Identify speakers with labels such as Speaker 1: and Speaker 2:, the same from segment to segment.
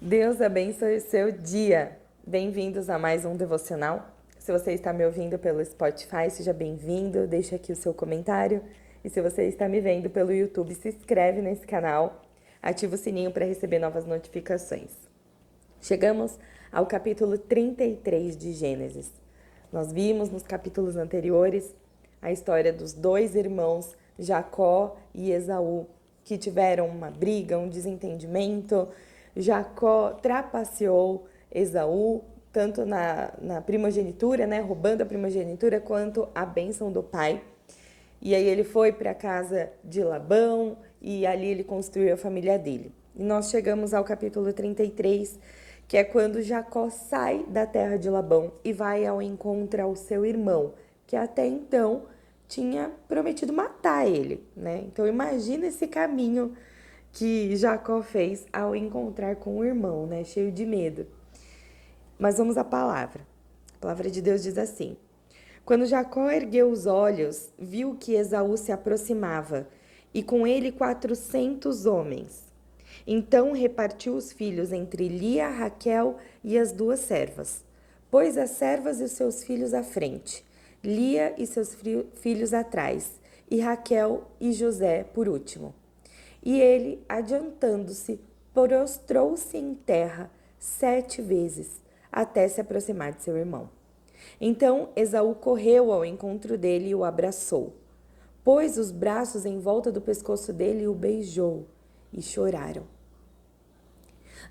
Speaker 1: Deus abençoe o seu dia. Bem-vindos a mais um devocional. Se você está me ouvindo pelo Spotify, seja bem-vindo. Deixe aqui o seu comentário. E se você está me vendo pelo YouTube, se inscreve nesse canal. Ativa o sininho para receber novas notificações. Chegamos ao capítulo 33 de Gênesis. Nós vimos nos capítulos anteriores a história dos dois irmãos, Jacó e Esaú, que tiveram uma briga, um desentendimento. Jacó trapaceou Esaú, tanto na primogenitura, né, roubando a primogenitura, quanto a bênção do pai. E aí ele foi para a casa de Labão e ali ele construiu a família dele. E nós chegamos ao capítulo 33, que é quando Jacó sai da terra de Labão e vai ao encontro ao seu irmão, que até então tinha prometido matar ele, né? Então imagina esse caminho que Jacó fez ao encontrar com o irmão, né? Cheio de medo. Mas vamos à palavra. A palavra de Deus diz assim: Quando Jacó ergueu os olhos, viu que Esaú se aproximava, e com ele 400 homens. Então repartiu os filhos entre Lia, Raquel e as duas servas. Pôs as servas e os seus filhos à frente, Lia e seus filhos atrás, e Raquel e José por último. E ele, adiantando-se, prostrou-se em terra 7 vezes, até se aproximar de seu irmão. Então Esaú correu ao encontro dele e o abraçou. Pôs os braços em volta do pescoço dele e o beijou, e choraram.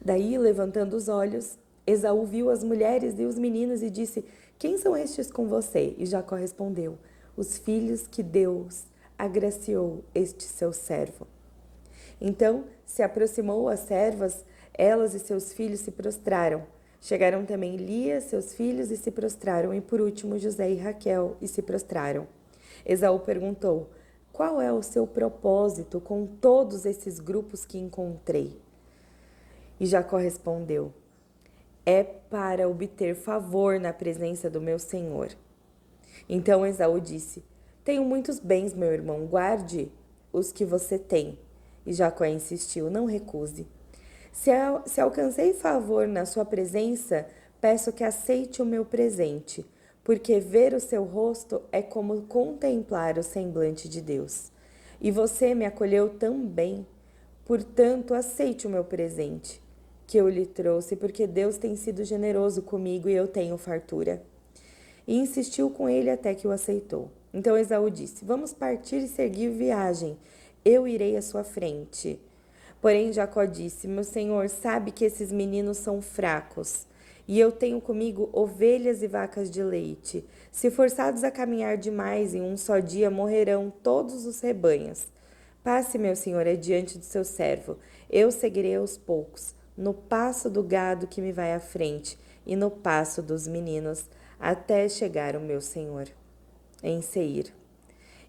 Speaker 1: Daí, levantando os olhos, Esaú viu as mulheres e os meninos e disse: Quem são estes com você? E Jacó respondeu: Os filhos que Deus agraciou este seu servo. Então se aproximou as servas, elas e seus filhos se prostraram. Chegaram também Lia, seus filhos, e se prostraram, e por último José e Raquel, e se prostraram. Esaú perguntou: Qual é o seu propósito com todos esses grupos que encontrei? E Jacó respondeu: É para obter favor na presença do meu senhor. Então Esaú disse: Tenho muitos bens, meu irmão, guarde os que você tem. E Jacó insistiu: Não recuse. Se alcancei favor na sua presença, peço que aceite o meu presente, porque ver o seu rosto é como contemplar o semblante de Deus. E você me acolheu tão bem, portanto, aceite o meu presente, que eu lhe trouxe, porque Deus tem sido generoso comigo e eu tenho fartura. E insistiu com ele até que o aceitou. Então Esaú disse: Vamos partir e seguir viagem. Eu irei à sua frente. Porém Jacó disse: Meu senhor sabe que esses meninos são fracos, e eu tenho comigo ovelhas e vacas de leite. Se forçados a caminhar demais em um só dia, morrerão todos os rebanhos. Passe, meu senhor, adiante do seu servo. Eu seguirei aos poucos, no passo do gado que me vai à frente, e no passo dos meninos, até chegar o meu senhor em Seir.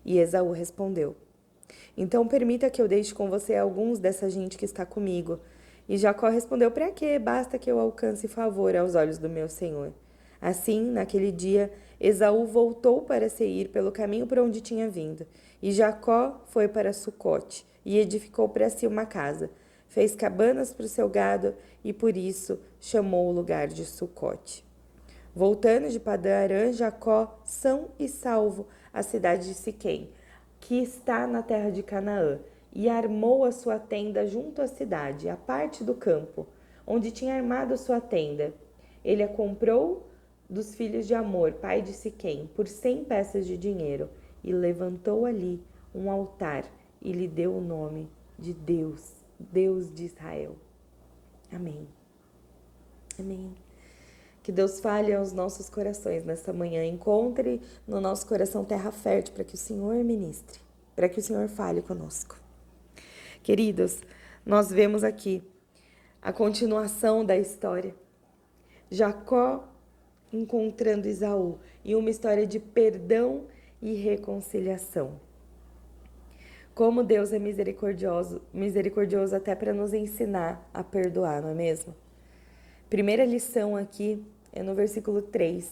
Speaker 1: E Esaú respondeu: Então permita que eu deixe com você alguns dessa gente que está comigo. E Jacó respondeu: Para quê? Basta que eu alcance favor aos olhos do meu senhor. Assim, naquele dia, Esaú voltou para Seir pelo caminho por onde tinha vindo. E Jacó foi para Sucote e edificou para si uma casa. Fez cabanas para o seu gado e por isso chamou o lugar de Sucote. Voltando de Padã-Arã, Jacó, são e salvo, à cidade de Siquém, que está na terra de Canaã, e armou a sua tenda junto à cidade, à parte do campo, onde tinha armado a sua tenda. Ele a comprou dos filhos de Amor, pai de Siquém, por 100 peças de dinheiro, e levantou ali um altar, e lhe deu o nome de Deus, Deus de Israel. Amém. Amém. Que Deus fale aos nossos corações nesta manhã. Encontre no nosso coração terra fértil para que o Senhor ministre, para que o Senhor fale conosco. Queridos, nós vemos aqui a continuação da história. Jacó encontrando Esaú e uma história de perdão e reconciliação. Como Deus é misericordioso até para nos ensinar a perdoar, não é mesmo? Primeira lição aqui é no versículo 3,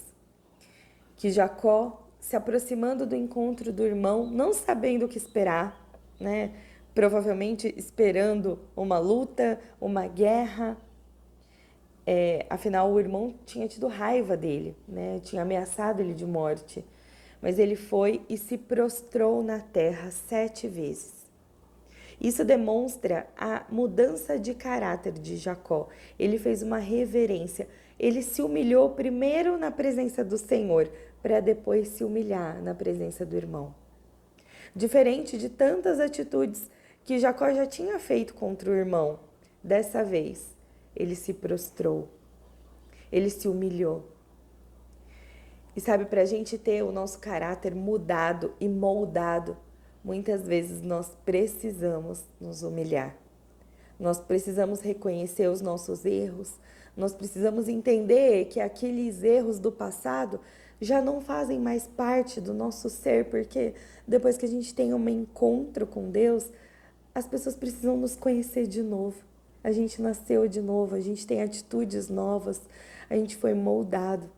Speaker 1: que Jacó, se aproximando do encontro do irmão, não sabendo o que esperar, né? Provavelmente esperando uma luta, uma guerra, Afinal, o irmão tinha tido raiva dele, né? Tinha ameaçado ele de morte. Mas ele foi e se prostrou na terra 7 vezes. Isso demonstra a mudança de caráter de Jacó. Ele fez uma reverência. Ele se humilhou primeiro na presença do Senhor, para depois se humilhar na presença do irmão. Diferente de tantas atitudes que Jacó já tinha feito contra o irmão, dessa vez ele se prostrou, ele se humilhou. E sabe, para a gente ter o nosso caráter mudado e moldado, muitas vezes nós precisamos nos humilhar. Nós precisamos reconhecer os nossos erros, nós precisamos entender que aqueles erros do passado já não fazem mais parte do nosso ser, porque depois que a gente tem um encontro com Deus, as pessoas precisam nos conhecer de novo. A gente nasceu de novo, a gente tem atitudes novas, a gente foi moldado.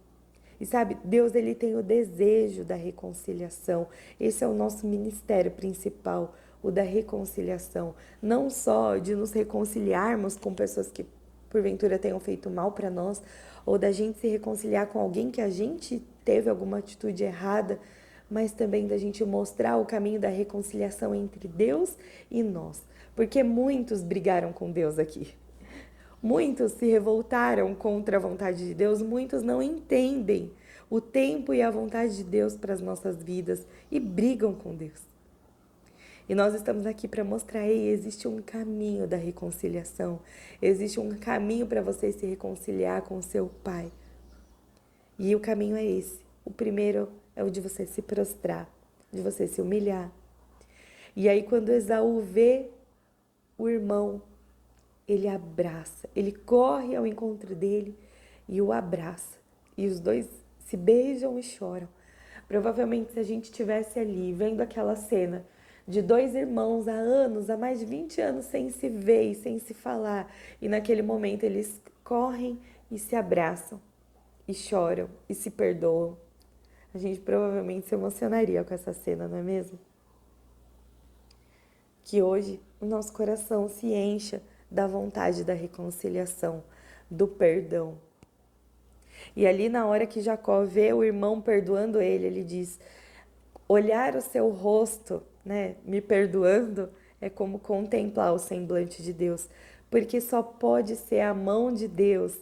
Speaker 1: E sabe, Deus ele tem o desejo da reconciliação. Esse é o nosso ministério principal, o da reconciliação. Não só de nos reconciliarmos com pessoas que porventura tenham feito mal para nós, ou da gente se reconciliar com alguém que a gente teve alguma atitude errada, mas também da gente mostrar o caminho da reconciliação entre Deus e nós. Porque muitos brigaram com Deus aqui. Muitos se revoltaram contra a vontade de Deus, muitos não entendem o tempo e a vontade de Deus para as nossas vidas e brigam com Deus. E nós estamos aqui para mostrar, existe um caminho da reconciliação, existe um caminho para você se reconciliar com seu Pai. E o caminho é esse. O primeiro é o de você se prostrar, de você se humilhar. E aí quando Esaú vê o irmão, ele abraça, ele corre ao encontro dele e o abraça. E os dois se beijam e choram. Provavelmente se a gente estivesse ali vendo aquela cena de 2 irmãos há anos, há mais de 20 anos sem se ver e sem se falar, e naquele momento eles correm e se abraçam e choram e se perdoam, a gente provavelmente se emocionaria com essa cena, não é mesmo? Que hoje o nosso coração se encha da vontade da reconciliação, do perdão. E ali na hora que Jacó vê o irmão perdoando ele, ele diz, olhar o seu rosto, né, me perdoando, é como contemplar o semblante de Deus, porque só pode ser a mão de Deus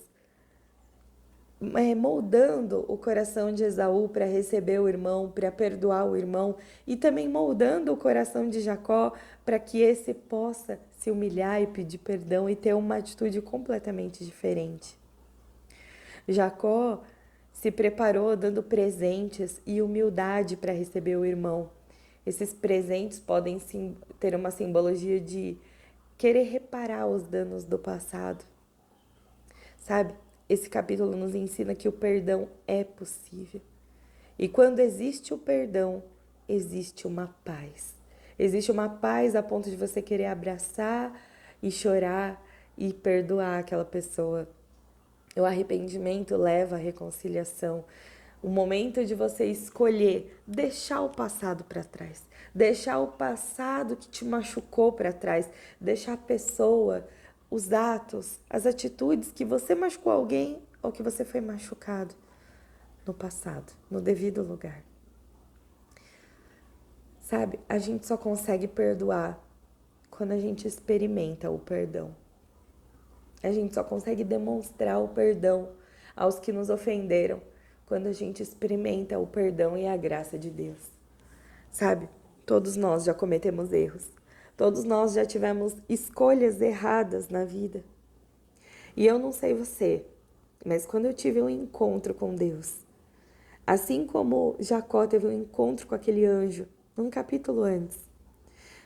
Speaker 1: moldando o coração de Esaú para receber o irmão, para perdoar o irmão, e também moldando o coração de Jacó para que esse possa se humilhar e pedir perdão e ter uma atitude completamente diferente. Jacó se preparou dando presentes e humildade para receber o irmão. Esses presentes podem ter uma simbologia de querer reparar os danos do passado. Sabe? Esse capítulo nos ensina que o perdão é possível. E quando existe o perdão, existe uma paz. Existe uma paz a ponto de você querer abraçar e chorar e perdoar aquela pessoa. O arrependimento leva à reconciliação. O momento de você escolher deixar o passado para trás, deixar o passado que te machucou para trás, deixar a pessoa, os atos, as atitudes que você machucou alguém ou que você foi machucado no passado, no devido lugar. Sabe, a gente só consegue perdoar quando a gente experimenta o perdão. A gente só consegue demonstrar o perdão aos que nos ofenderam quando a gente experimenta o perdão e a graça de Deus. Sabe, todos nós já cometemos erros. Todos nós já tivemos escolhas erradas na vida. E eu não sei você, mas quando eu tive um encontro com Deus, assim como Jacó teve um encontro com aquele anjo, num capítulo antes,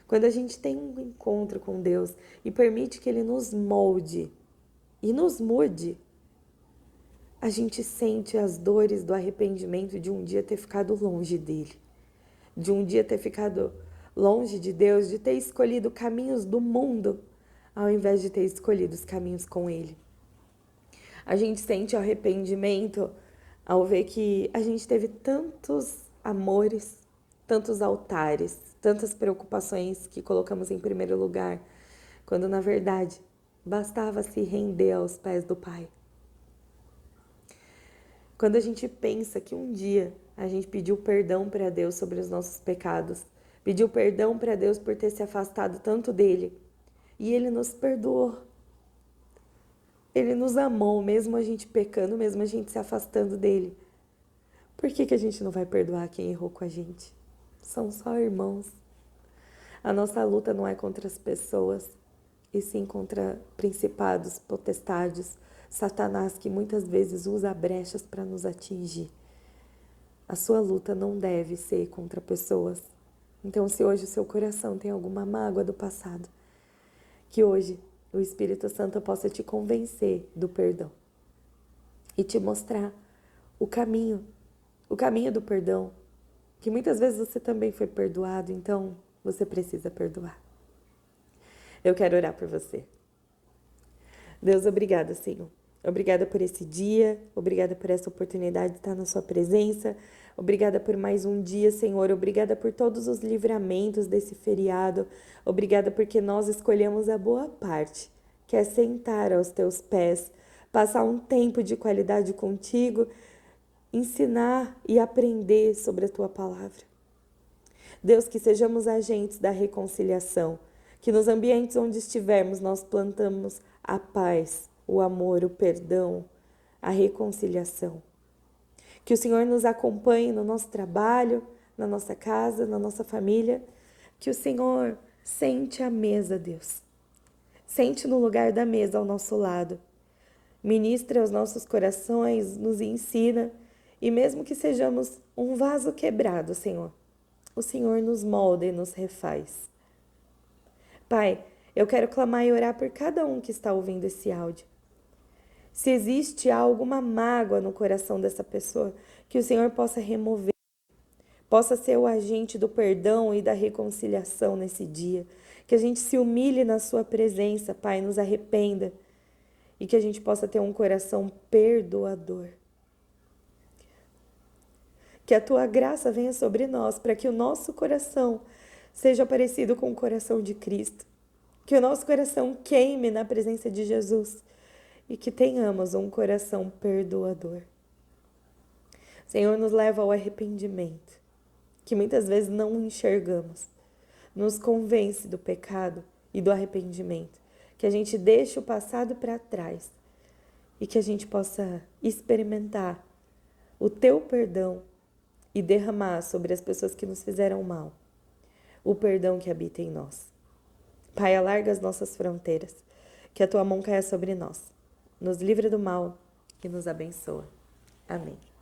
Speaker 1: quando a gente tem um encontro com Deus e permite que Ele nos molde e nos mude, a gente sente as dores do arrependimento de um dia ter ficado longe dele, de um dia ter ficado longe de Deus, de ter escolhido caminhos do mundo, ao invés de ter escolhido os caminhos com Ele. A gente sente arrependimento ao ver que a gente teve tantos amores, tantos altares, tantas preocupações que colocamos em primeiro lugar, quando na verdade bastava se render aos pés do Pai. Quando a gente pensa que um dia a gente pediu perdão para Deus sobre os nossos pecados, pediu perdão para Deus por ter se afastado tanto dele, e ele nos perdoou. Ele nos amou, mesmo a gente pecando, mesmo a gente se afastando dele. Por que a gente não vai perdoar quem errou com a gente? São só irmãos. A nossa luta não é contra as pessoas, e sim contra principados, potestades, Satanás, que muitas vezes usa brechas para nos atingir. A sua luta não deve ser contra pessoas. Então, se hoje o seu coração tem alguma mágoa do passado, que hoje o Espírito Santo possa te convencer do perdão e te mostrar o caminho do perdão, que muitas vezes você também foi perdoado, então você precisa perdoar. Eu quero orar por você. Deus, obrigada, Senhor. Obrigada por esse dia, obrigada por essa oportunidade de estar na sua presença, obrigada por mais um dia, Senhor, obrigada por todos os livramentos desse feriado, obrigada porque nós escolhemos a boa parte, que é sentar aos teus pés, passar um tempo de qualidade contigo, ensinar e aprender sobre a tua palavra. Deus, que sejamos agentes da reconciliação, que nos ambientes onde estivermos nós plantamos a paz, o amor, o perdão, a reconciliação. Que o Senhor nos acompanhe no nosso trabalho, na nossa casa, na nossa família. Que o Senhor sente à mesa, Deus. Sente no lugar da mesa ao nosso lado. Ministra aos nossos corações, nos ensina. E mesmo que sejamos um vaso quebrado, Senhor, o Senhor nos molda e nos refaz. Pai, eu quero clamar e orar por cada um que está ouvindo esse áudio. Se existe alguma mágoa no coração dessa pessoa, que o Senhor possa remover, possa ser o agente do perdão e da reconciliação nesse dia. Que a gente se humilhe na sua presença, Pai, nos arrependa e que a gente possa ter um coração perdoador. Que a tua graça venha sobre nós, para que o nosso coração seja parecido com o coração de Cristo. Que o nosso coração queime na presença de Jesus e que tenhamos um coração perdoador. Senhor, nos leva ao arrependimento, que muitas vezes não enxergamos. Nos convence do pecado e do arrependimento. Que a gente deixe o passado para trás e que a gente possa experimentar o teu perdão e derramar sobre as pessoas que nos fizeram mal o perdão que habita em nós. Pai, alarga as nossas fronteiras, que a tua mão caia sobre nós, nos livra do mal e nos abençoa. Amém.